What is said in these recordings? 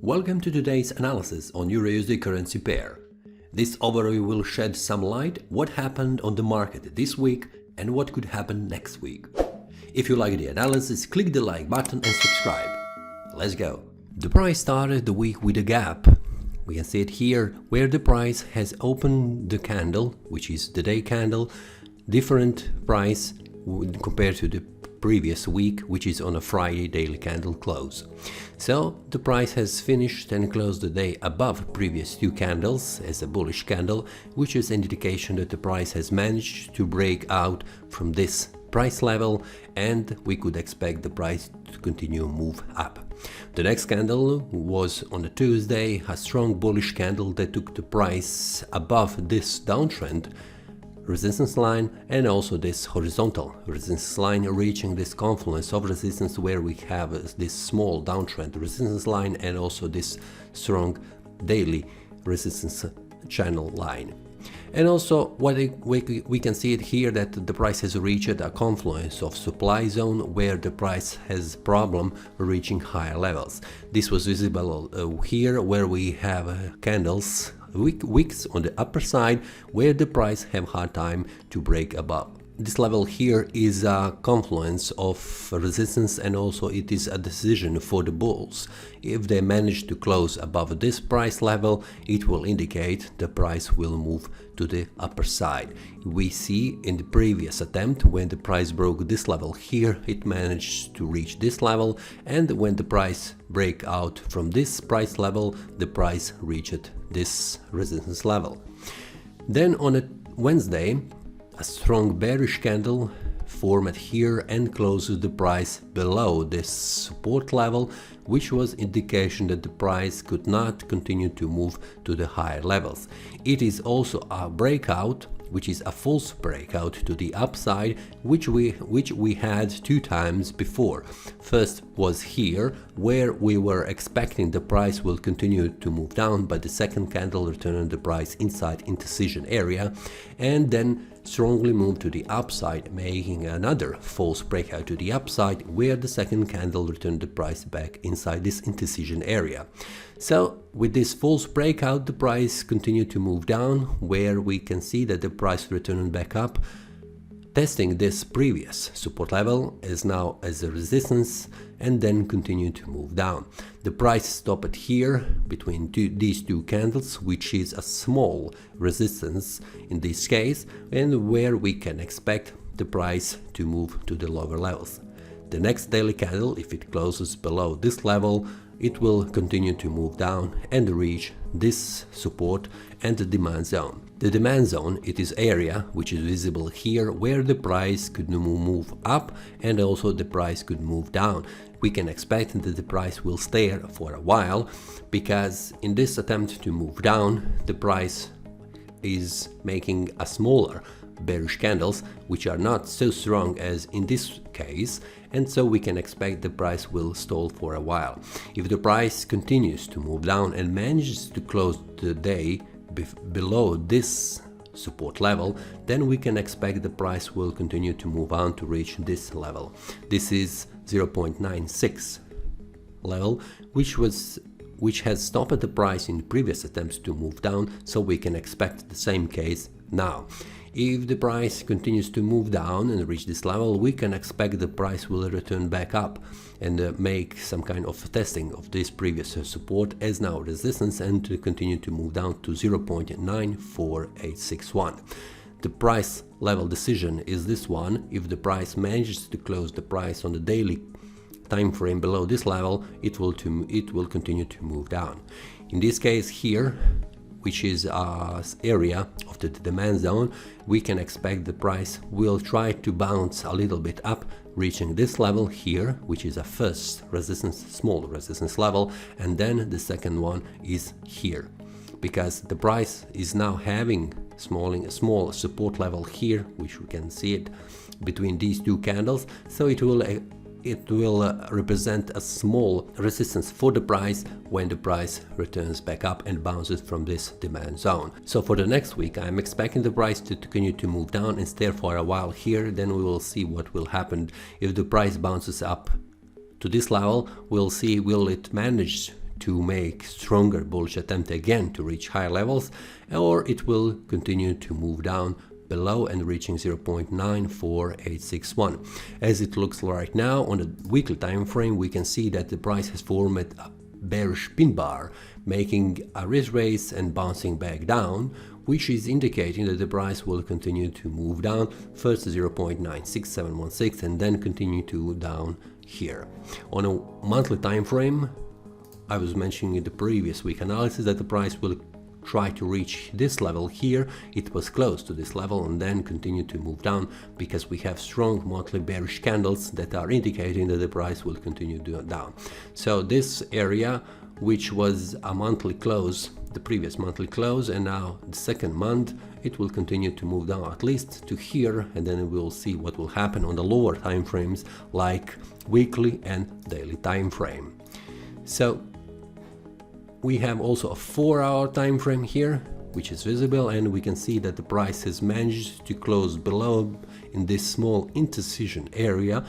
Welcome to today's analysis on EURUSD currency pair. This overview will shed some light what happened on the market this week and what could happen next week. If you like the analysis, click the like button and subscribe. Let's go. The price started the week with a gap. We can see it here where the price has opened the candle, which is the day candle, different price compared to the previous week, which is on a Friday daily candle close. So the price has finished and closed the day above previous two candles as a bullish candle, which is an indication that the price has managed to break out from this price level, and we could expect the price to continue move up. The next candle was on a Tuesday, a strong bullish candle that took the price above this downtrend resistance line and also this horizontal resistance line, reaching this confluence of resistance where we have this small downtrend resistance line and also this strong daily resistance channel line. And also what we can see it here that the price has reached a confluence of supply zone where the price has problem reaching higher levels. This was visible here where we have candles wicks on the upper side where the price have hard time to break above. This level here is a confluence of resistance and also it is a decision for the bulls. If they manage to close above this price level, it will indicate the price will move to the upper side. We see in the previous attempt when the price broke this level here, it managed to reach this level, and when the price break out from this price level, the price reached this resistance level. Then on a Wednesday, a strong bearish candle formed here and closed the price below this support level, which was indication that the price could not continue to move to the higher levels. It is also a breakout, which is a false breakout to the upside, which we had two times before. First was here where we were expecting the price will continue to move down, but the second candle returned the price inside indecision area and then strongly moved to the upside, making another false breakout to the upside where the second candle returned the price back inside this indecision area. So with this false breakout, the price continued to move down where we can see that the price returned back up, testing this previous support level as now as a resistance and then continued to move down. The price stopped here between these two candles, which is a small resistance in this case, and where we can expect the price to move to the lower levels. The next daily candle, if it closes below this level, it will continue to move down and reach this support and the demand zone. The demand zone, it is area which is visible here where the price could move up and also the price could move down. We can expect that the price will stay for a while because in this attempt to move down, the price is making a smaller bearish candles which are not so strong as in this case, and so we can expect the price will stall for a while. If the price continues to move down and manages to close the day below this support level, then we can expect the price will continue to move on to reach this level. This is 0.96 level, which has stopped the price in previous attempts to move down, so we can expect the same case now. If the price continues to move down and reach this level, we can expect the price will return back up and make some kind of testing of this previous support as now resistance and to continue to move down to 0.94861. The price level decision is this one. If the price manages to close the price on the daily time frame below this level, it will continue to move down. In this case here, which is an area of the demand zone, we can expect the price will try to bounce a little bit up, reaching this level here, which is a first resistance, small resistance level, and then the second one is here, because the price is now having a small support level here, which we can see it between these two candles, so it will represent a small resistance for the price when the price returns back up and bounces from this demand zone. So for the next week, I'm expecting the price to continue to move down and stay for a while here. Then we will see what will happen. If the price bounces up to this level, we'll see will it manage to make stronger bullish attempt again to reach higher levels, or it will continue to move down below and reaching 0.94861. As it looks right now on the weekly time frame, we can see that the price has formed a bearish pin bar, making a retrace and bouncing back down, which is indicating that the price will continue to move down, first to 0.96716 and then continue to down here. On a monthly time frame, I was mentioning in the previous week analysis that the price will try to reach this level here. It was close to this level and then continue to move down because we have strong monthly bearish candles that are indicating that the price will continue down. So this area, which was a monthly close, the previous monthly close, and now the second month, it will continue to move down at least to here, and then we'll see what will happen on the lower time frames like weekly and daily time frame. So we have also a 4-hour time frame here, which is visible, and we can see that the price has managed to close below in this small indecision area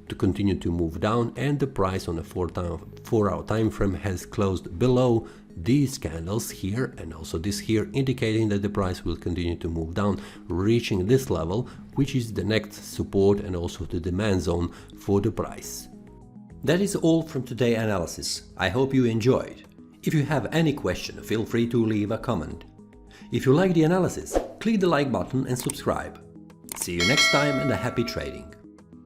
to continue to move down, and the price on a 4-hour time frame has closed below these candles here and also this here, indicating that the price will continue to move down, reaching this level, which is the next support and also the demand zone for the price. That is all from today's analysis. I hope you enjoyed. If you have any question, feel free to leave a comment. If you like the analysis, click the like button and subscribe. See you next time and a happy trading!